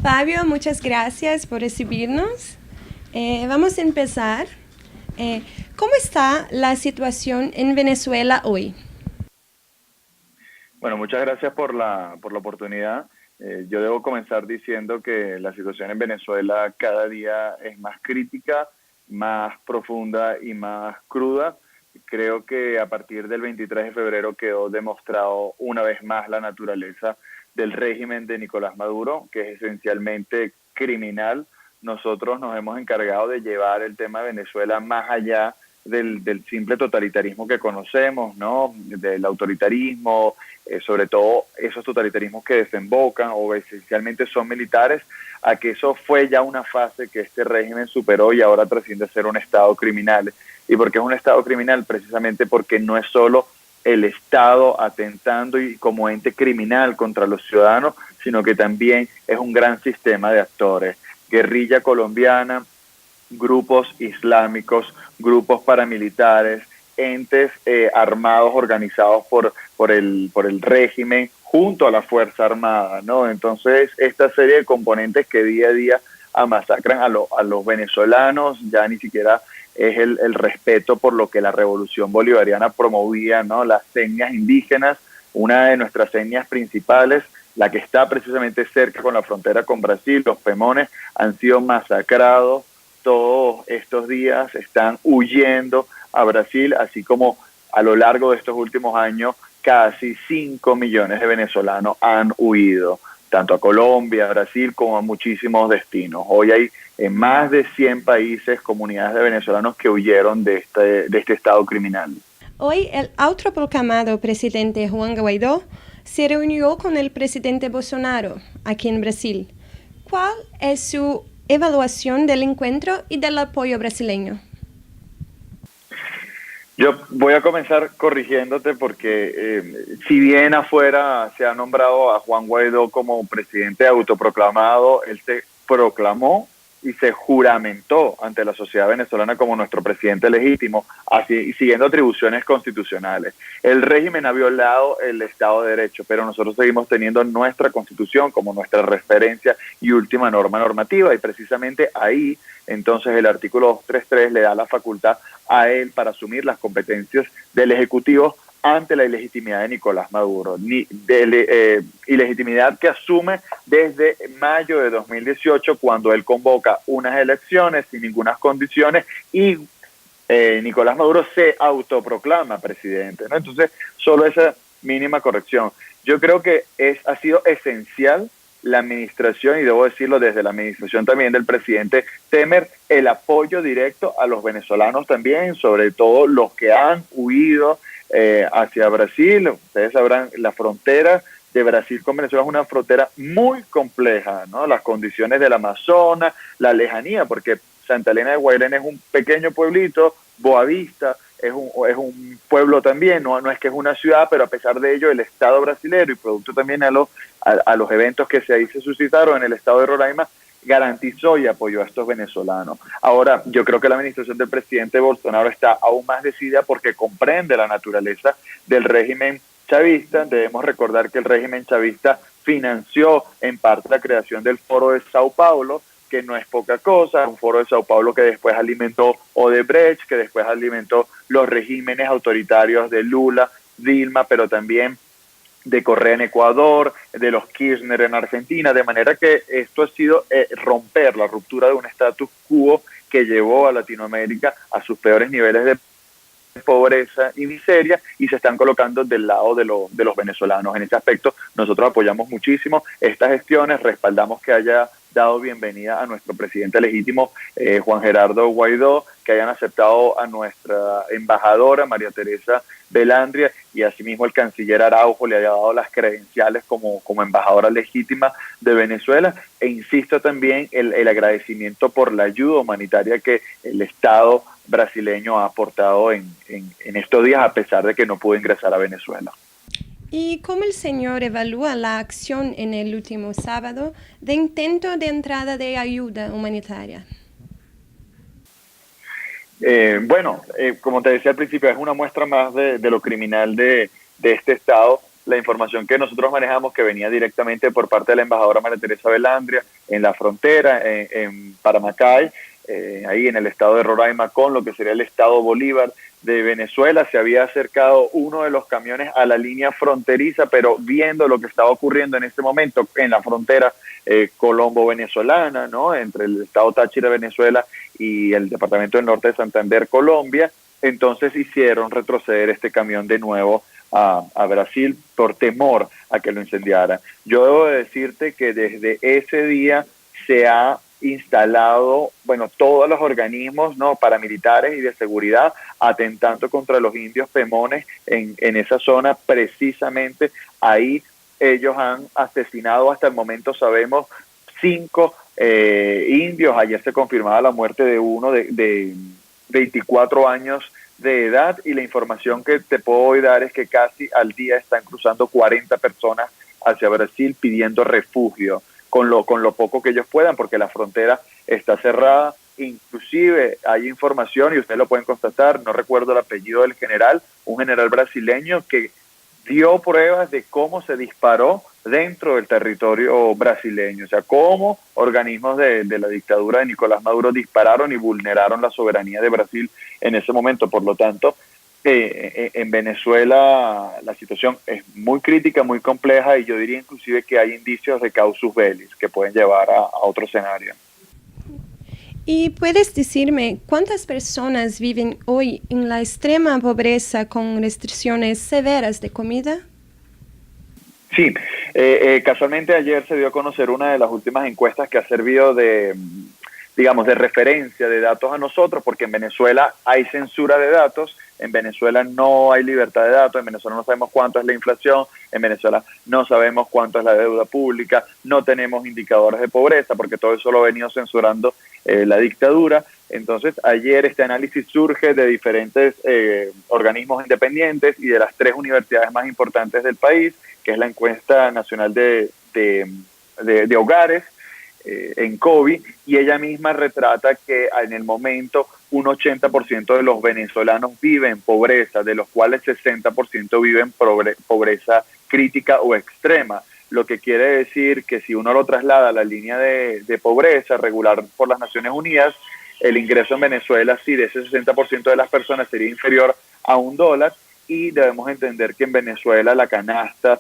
Fabio, muchas gracias por recibirnos. Vamos a empezar. ¿Cómo está la situación en Venezuela hoy? Bueno, muchas gracias por la oportunidad. Yo debo comenzar diciendo que la situación en Venezuela cada día es más crítica, más profunda y más cruda. Creo que a partir del 23 de febrero quedó demostrado una vez más la naturaleza del régimen de Nicolás Maduro, que es esencialmente criminal. Nosotros nos hemos encargado de llevar el tema de Venezuela más allá del simple totalitarismo que conocemos, ¿no? Del autoritarismo, sobre todo esos totalitarismos que desembocan o esencialmente son militares, a que eso fue ya una fase que este régimen superó y ahora trasciende a ser un Estado criminal. ¿Y por qué es un Estado criminal? Precisamente porque no es solo el Estado atentando y como ente criminal contra los ciudadanos, sino que también es un gran sistema de actores. Guerrilla colombiana, grupos islámicos, grupos paramilitares, entes armados organizados por el régimen junto a la Fuerza Armada, ¿no? Entonces, esta serie de componentes que día a día masacran a los venezolanos, ya ni siquiera es el respeto por lo que la revolución bolivariana promovía, ¿no? Las señas indígenas, una de nuestras señas principales, la que está precisamente cerca con la frontera con Brasil, los pemones han sido masacrados todos estos días, están huyendo a Brasil, así como a lo largo de estos últimos años casi 5 millones de venezolanos han huido, tanto a Colombia, a Brasil, como a muchísimos destinos. Hoy hay en más de 100 países comunidades de venezolanos que huyeron de este estado criminal. Hoy el autoproclamado presidente Juan Guaidó se reunió con el presidente Bolsonaro aquí en Brasil. ¿Cuál es su evaluación del encuentro y del apoyo brasileño? Yo voy a comenzar corrigiéndote porque si bien afuera se ha nombrado a Juan Guaidó como presidente autoproclamado, él se proclamó y se juramentó ante la sociedad venezolana como nuestro presidente legítimo, así, siguiendo atribuciones constitucionales. El régimen ha violado el Estado de Derecho, pero nosotros seguimos teniendo nuestra Constitución como nuestra referencia y última norma normativa, y precisamente ahí, entonces, el artículo 233 le da la facultad a él para asumir las competencias del Ejecutivo ante la ilegitimidad de Nicolás Maduro, ilegitimidad que asume desde mayo de 2018 cuando él convoca unas elecciones sin ninguna condiciones y Nicolás Maduro se autoproclama presidente, ¿no? Entonces, solo esa mínima corrección. Yo creo que ha sido esencial la administración, y debo decirlo desde la administración también del presidente Temer, el apoyo directo a los venezolanos también, sobre todo los que han huido hacia Brasil. Ustedes sabrán, la frontera de Brasil con Venezuela es una frontera muy compleja, ¿no? Las condiciones del Amazonas, la lejanía, porque Santa Elena de Guairén es un pequeño pueblito, Boavista es un pueblo también, no es que es una ciudad, pero a pesar de ello el Estado brasileño y producto también a los eventos que ahí se suscitaron en el estado de Roraima, garantizó y apoyó a estos venezolanos. Ahora, yo creo que la administración del presidente Bolsonaro está aún más decidida porque comprende la naturaleza del régimen chavista. Debemos recordar que el régimen chavista financió en parte la creación del Foro de Sao Paulo, que no es poca cosa, un foro de Sao Paulo que después alimentó Odebrecht, que después alimentó los regímenes autoritarios de Lula, Dilma, pero también de Correa en Ecuador, de los Kirchner en Argentina, de manera que esto ha sido romper la ruptura de un status quo que llevó a Latinoamérica a sus peores niveles de pobreza y miseria, y se están colocando del lado de los venezolanos. En ese aspecto nosotros apoyamos muchísimo estas gestiones, respaldamos que haya dado bienvenida a nuestro presidente legítimo Juan Gerardo Guaidó, que hayan aceptado a nuestra embajadora María Teresa Belandria, y asimismo el canciller Araujo le haya dado las credenciales como embajadora legítima de Venezuela, e insisto también el agradecimiento por la ayuda humanitaria que el Estado brasileño ha aportado en estos días, a pesar de que no pudo ingresar a Venezuela. ¿Y cómo el señor evalúa la acción en el último sábado de intento de entrada de ayuda humanitaria? Como te decía al principio, es una muestra más de lo criminal de este Estado, la información que nosotros manejamos, que venía directamente por parte de la embajadora María Teresa Velandria en la frontera, en Paramacay, ahí en el estado de Roraima, con lo que sería el estado Bolívar de Venezuela, se había acercado uno de los camiones a la línea fronteriza, pero viendo lo que estaba ocurriendo en este momento en la frontera colombo-venezolana, ¿no?, entre el estado Táchira, Venezuela, y el departamento del norte de Santander, Colombia, entonces hicieron retroceder este camión de nuevo a Brasil por temor a que lo incendiara. Yo debo decirte que desde ese día se ha instalado, bueno, todos los organismos, ¿no?, paramilitares y de seguridad atentando contra los indios pemones en esa zona. Precisamente ahí ellos han asesinado, hasta el momento sabemos, 5 indios. Ayer se confirmaba la muerte de uno de 24 años de edad, y la información que te puedo hoy dar es que casi al día están cruzando 40 personas hacia Brasil pidiendo refugio, con lo poco que ellos puedan, porque la frontera está cerrada. Inclusive hay información, y ustedes lo pueden constatar, no recuerdo el apellido del general, un general brasileño que dio pruebas de cómo se disparó dentro del territorio brasileño, o sea, cómo organismos de la dictadura de Nicolás Maduro dispararon y vulneraron la soberanía de Brasil en ese momento. Por lo tanto, en Venezuela la situación es muy crítica, muy compleja, y yo diría inclusive que hay indicios de casus belli que pueden llevar a otro escenario. ¿Y puedes decirme cuántas personas viven hoy en la extrema pobreza con restricciones severas de comida? Sí, casualmente ayer se dio a conocer una de las últimas encuestas que ha servido de, digamos, de referencia, de datos a nosotros, porque en Venezuela hay censura de datos, en Venezuela no hay libertad de datos, en Venezuela no sabemos cuánto es la inflación, en Venezuela no sabemos cuánto es la deuda pública, no tenemos indicadores de pobreza, porque todo eso lo ha venido censurando la dictadura. Entonces, ayer este análisis surge de diferentes organismos independientes y de las 3 universidades más importantes del país, que es la encuesta nacional de hogares, en COVID, y ella misma retrata que en el momento un 80% de los venezolanos viven en pobreza, de los cuales 60% viven pobreza crítica o extrema, lo que quiere decir que si uno lo traslada a la línea de pobreza regular por las Naciones Unidas, el ingreso en Venezuela, sí, de ese 60% de las personas sería inferior a $1, y debemos entender que en Venezuela la canasta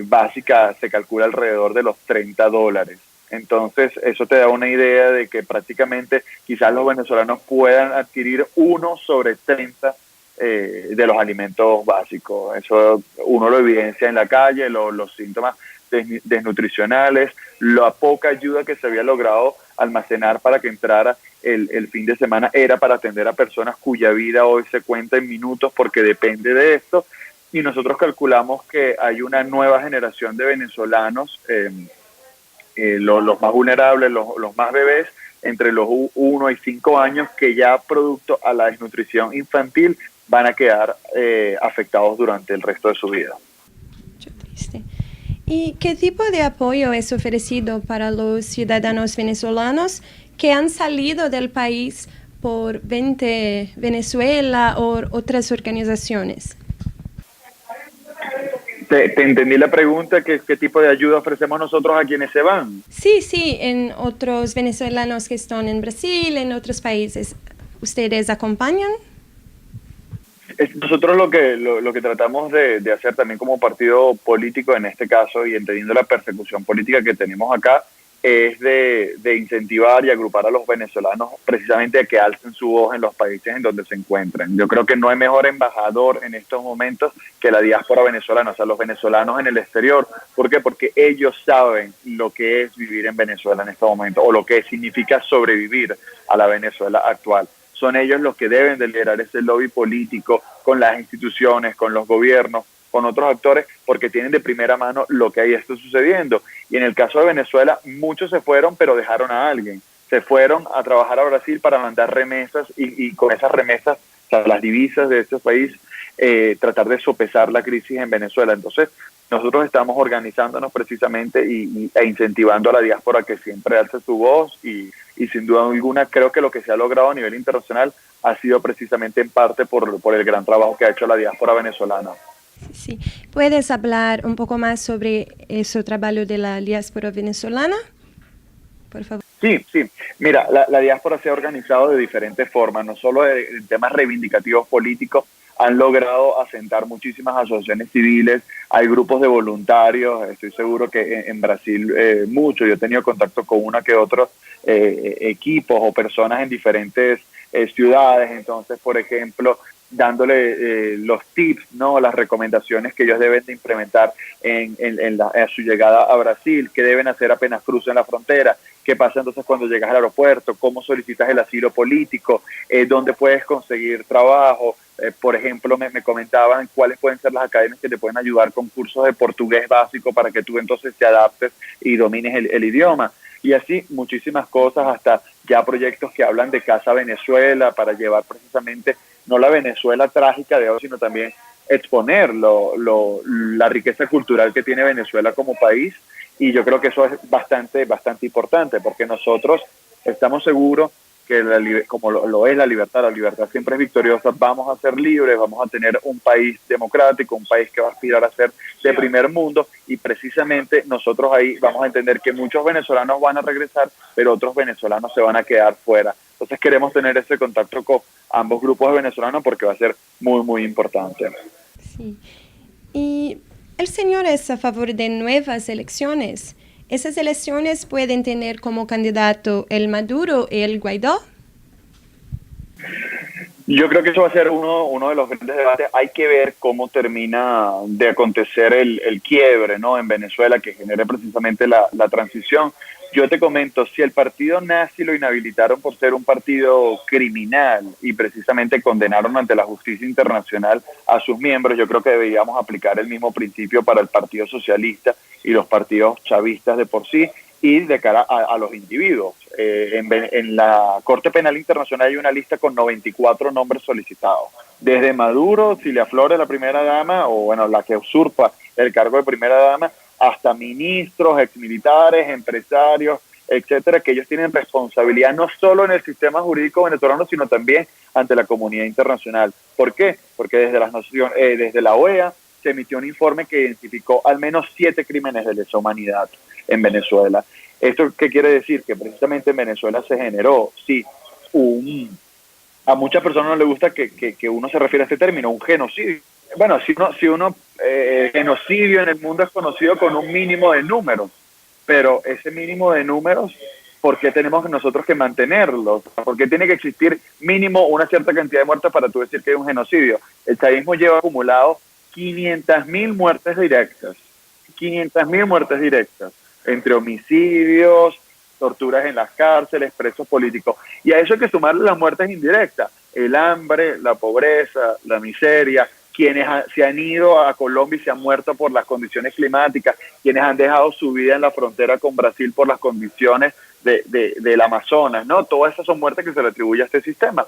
básica se calcula alrededor de los $30. Entonces, eso te da una idea de que prácticamente quizás los venezolanos puedan adquirir 1 sobre 30 de los alimentos básicos. Eso uno lo evidencia en la calle, los síntomas desnutricionales, la poca ayuda que se había logrado almacenar para que entrara el fin de semana era para atender a personas cuya vida hoy se cuenta en minutos, porque depende de esto. Y nosotros calculamos que hay una nueva generación de venezolanos, los más vulnerables, los más bebés, entre los 1 y 5 años, que ya producto a la desnutrición infantil van a quedar afectados durante el resto de su vida. Qué triste. ¿Y qué tipo de apoyo es ofrecido para los ciudadanos venezolanos que han salido del país por Venezuela o otras organizaciones? Te entendí la pregunta, ¿qué tipo de ayuda ofrecemos nosotros a quienes se van? Sí, en otros venezolanos que están en Brasil, en otros países. ¿Ustedes acompañan? Nosotros lo que tratamos de hacer también como partido político en este caso, y entendiendo la persecución política que tenemos acá, es de incentivar y agrupar a los venezolanos precisamente a que alcen su voz en los países en donde se encuentren. Yo creo que no hay mejor embajador en estos momentos que la diáspora venezolana, o sea, los venezolanos en el exterior. ¿Por qué? Porque ellos saben lo que es vivir en Venezuela en este momento, o lo que significa sobrevivir a la Venezuela actual. Son ellos los que deben de liderar ese lobby político con las instituciones, con los gobiernos, con otros actores, porque tienen de primera mano lo que ahí está sucediendo. Y en el caso de Venezuela, muchos se fueron, pero dejaron a alguien. Se fueron a trabajar a Brasil para mandar remesas, y con esas remesas, o sea, las divisas de este país, tratar de sopesar la crisis en Venezuela. Entonces, nosotros estamos organizándonos precisamente e incentivando a la diáspora que siempre alce su voz, y sin duda alguna creo que lo que se ha logrado a nivel internacional ha sido precisamente en parte por el gran trabajo que ha hecho la diáspora venezolana. Sí. ¿Puedes hablar un poco más sobre ese trabajo de la diáspora venezolana? Por favor. Sí, sí. Mira, la diáspora se ha organizado de diferentes formas, no solo en temas reivindicativos políticos, han logrado asentar muchísimas asociaciones civiles, hay grupos de voluntarios, estoy seguro que en Brasil mucho, yo he tenido contacto con una que otros equipos o personas en diferentes ciudades, entonces, por ejemplo, dándole los tips, ¿no? Las recomendaciones que ellos deben de implementar a su llegada a Brasil, qué deben hacer apenas crucen la frontera, qué pasa entonces cuando llegas al aeropuerto, cómo solicitas el asilo político, dónde puedes conseguir trabajo. Por ejemplo, me comentaban cuáles pueden ser las academias que te pueden ayudar con cursos de portugués básico para que tú entonces te adaptes y domines el idioma. Y así muchísimas cosas, hasta ya proyectos que hablan de Casa Venezuela para llevar precisamente no la Venezuela trágica de hoy, sino también exponer la riqueza cultural que tiene Venezuela como país. Y yo creo que eso es bastante importante, porque nosotros estamos seguros que como lo es la libertad siempre es victoriosa, vamos a ser libres, vamos a tener un país democrático, un país que va a aspirar a ser de primer mundo, y precisamente nosotros ahí vamos a entender que muchos venezolanos van a regresar, pero otros venezolanos se van a quedar fuera. Entonces queremos tener ese contacto con ambos grupos de venezolanos porque va a ser muy, muy importante. Sí. Y el señor es a favor de nuevas elecciones. ¿Esas elecciones pueden tener como candidato el Maduro y el Guaidó? Yo creo que eso va a ser uno de los grandes debates. Hay que ver cómo termina de acontecer el quiebre, ¿no? En Venezuela, que genere precisamente la transición. Yo te comento, si el partido nazi lo inhabilitaron por ser un partido criminal y precisamente condenaron ante la justicia internacional a sus miembros, yo creo que deberíamos aplicar el mismo principio para el Partido Socialista y los partidos chavistas de por sí, y de cara a los individuos. En la Corte Penal Internacional hay una lista con 94 nombres solicitados. Desde Maduro, Cilia Flores, la primera dama, o bueno, la que usurpa el cargo de primera dama, hasta ministros, exmilitares, empresarios, etcétera, que ellos tienen responsabilidad no solo en el sistema jurídico venezolano, sino también ante la comunidad internacional. ¿Por qué? Porque desde la OEA se emitió un informe que identificó al menos 7 crímenes de lesa humanidad en Venezuela. ¿Esto qué quiere decir? Que precisamente en Venezuela se generó, sí, a muchas personas no les gusta que uno se refiere a este término, un genocidio. Bueno, genocidio en el mundo es conocido con un mínimo de números, pero ese mínimo de números, ¿por qué tenemos nosotros que mantenerlos? ¿Por qué tiene que existir mínimo una cierta cantidad de muertes para tú decir que hay un genocidio? El chavismo lleva acumulado 500.000 muertes directas, 500.000 muertes directas, entre homicidios, torturas en las cárceles, presos políticos. Y a eso hay que sumarle las muertes indirectas, el hambre, la pobreza, la miseria, quienes se han ido a Colombia y se han muerto por las condiciones climáticas, quienes han dejado su vida en la frontera con Brasil por las condiciones del Amazonas, ¿no? Todas esas son muertes que se le atribuye a este sistema.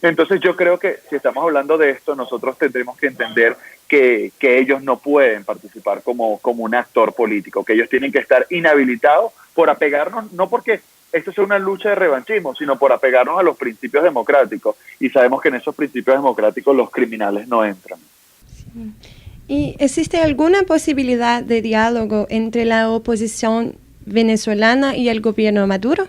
Entonces yo creo que si estamos hablando de esto, nosotros tendremos que entender que ellos no pueden participar como un actor político, que ellos tienen que estar inhabilitados por apegarnos, no porque esto sea una lucha de revanchismo, sino por apegarnos a los principios democráticos. Y sabemos que en esos principios democráticos los criminales no entran. Sí. ¿Y existe alguna posibilidad de diálogo entre la oposición venezolana y el gobierno Maduro?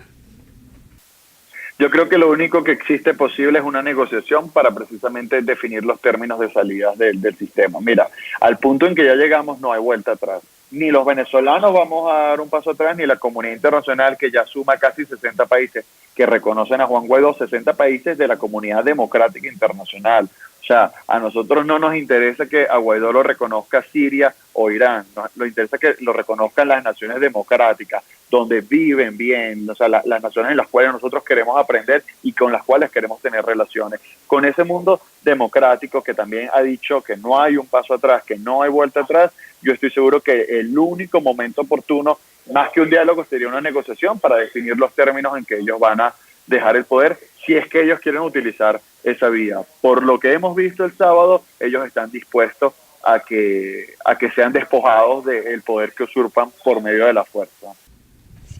Yo creo que lo único que existe posible es una negociación para precisamente definir los términos de salida del sistema. Mira, al punto en que ya llegamos no hay vuelta atrás. Ni los venezolanos vamos a dar un paso atrás, ni la comunidad internacional, que ya suma casi 60 países que reconocen a Juan Guaidó, 60 países de la comunidad democrática internacional. O sea, a nosotros no nos interesa que a Guaidó lo reconozca Siria o Irán, nos interesa que lo reconozcan las naciones democráticas, donde viven bien, o sea, las naciones en las cuales nosotros queremos aprender y con las cuales queremos tener relaciones. Con ese mundo democrático que también ha dicho que no hay un paso atrás, que no hay vuelta atrás, yo estoy seguro que el único momento oportuno, más que un diálogo, sería una negociación para definir los términos en que ellos van a dejar el poder, si es que ellos quieren utilizar esa vía. Por lo que hemos visto el sábado, ellos están dispuestos a que sean despojados del poder que usurpan por medio de la fuerza.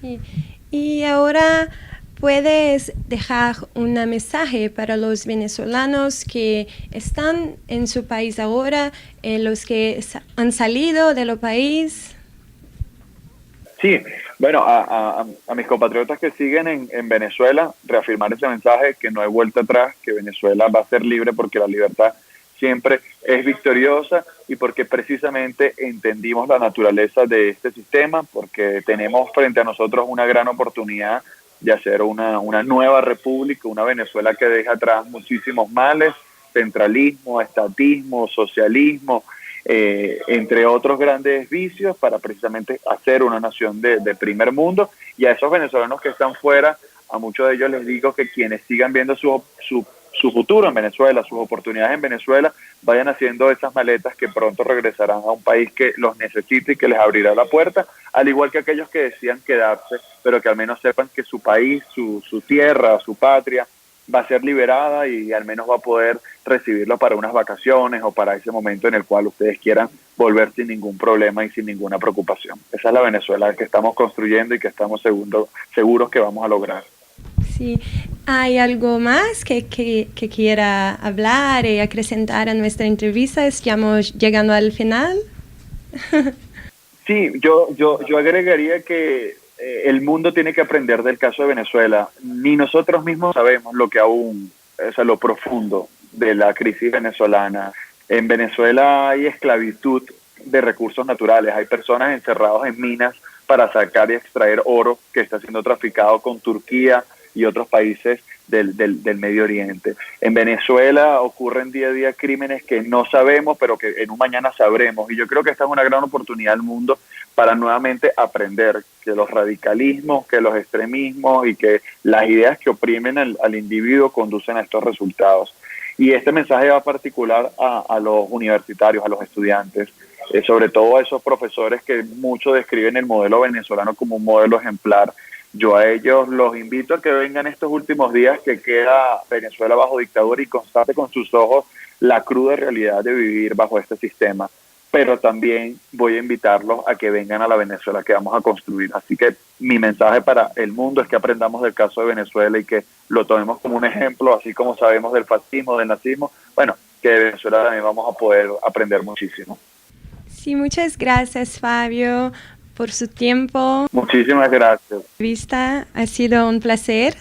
Sí. Y ahora ¿puedes dejar un mensaje para los venezolanos que están en su país ahora, los que han salido del país? Sí, bueno, a mis compatriotas que siguen en Venezuela, reafirmar ese mensaje que no hay vuelta atrás, que Venezuela va a ser libre porque la libertad siempre es victoriosa y porque precisamente entendimos la naturaleza de este sistema, porque tenemos frente a nosotros una gran oportunidad de hacer una nueva república, una Venezuela que deja atrás muchísimos males, centralismo, estatismo, socialismo, entre otros grandes vicios, para precisamente hacer una nación de primer mundo. Y a esos venezolanos que están fuera, a muchos de ellos les digo que quienes sigan viendo su futuro en Venezuela, sus oportunidades en Venezuela, vayan haciendo esas maletas que pronto regresarán a un país que los necesite y que les abrirá la puerta, al igual que aquellos que decían quedarse, pero que al menos sepan que su país, su tierra, su patria, va a ser liberada y al menos va a poder recibirlo para unas vacaciones o para ese momento en el cual ustedes quieran volver sin ningún problema y sin ninguna preocupación. Esa es la Venezuela que estamos construyendo y que estamos seguros que vamos a lograr. Sí, ¿hay algo más que quiera hablar y acrescentar a nuestra entrevista? Estamos llegando al final. Sí, yo agregaría que el mundo tiene que aprender del caso de Venezuela. Ni nosotros mismos sabemos lo que aún, o sea, lo profundo de la crisis venezolana. En Venezuela hay esclavitud de recursos naturales, hay personas encerradas en minas para sacar y extraer oro que está siendo traficado con Turquía y otros países del Medio Oriente. En Venezuela ocurren día a día crímenes que no sabemos, pero que en un mañana sabremos. Y yo creo que esta es una gran oportunidad del mundo para nuevamente aprender que los radicalismos, que los extremismos y que las ideas que oprimen al individuo conducen a estos resultados. Y este mensaje va particular a los universitarios, a los estudiantes, sobre todo a esos profesores que muchos describen el modelo venezolano como un modelo ejemplar. Yo a ellos los invito a que vengan estos últimos días que queda Venezuela bajo dictadura y constate con sus ojos la cruda realidad de vivir bajo este sistema. Pero también voy a invitarlos a que vengan a la Venezuela que vamos a construir. Así que mi mensaje para el mundo es que aprendamos del caso de Venezuela y que lo tomemos como un ejemplo, así como sabemos del fascismo, del nazismo. Bueno, que de Venezuela también vamos a poder aprender muchísimo. Sí, muchas gracias, Fabio, por su tiempo. Muchísimas gracias. Ha sido un placer.